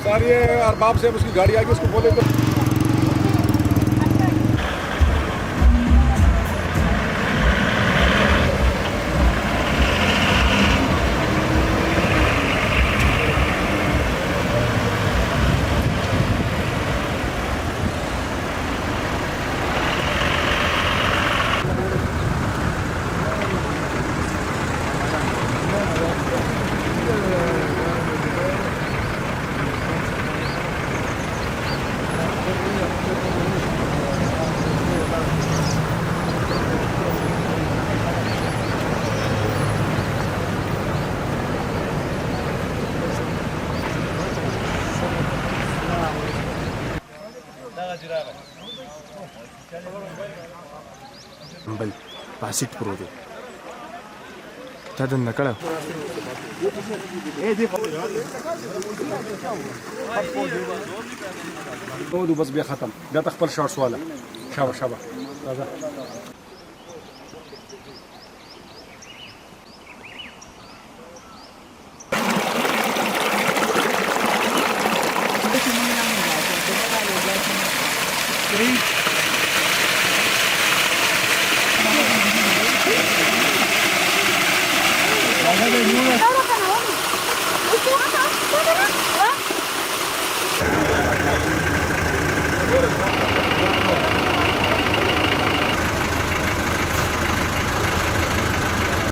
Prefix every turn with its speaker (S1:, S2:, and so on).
S1: सर ये अरबाब से उसकी गाड़ी आएगी उसको बोले तो
S2: بل باسيت برودو تادن نکړه
S1: نو بس بیا ختم بیا خپل شارټ سواله شابه شابه راځه
S3: Ahora,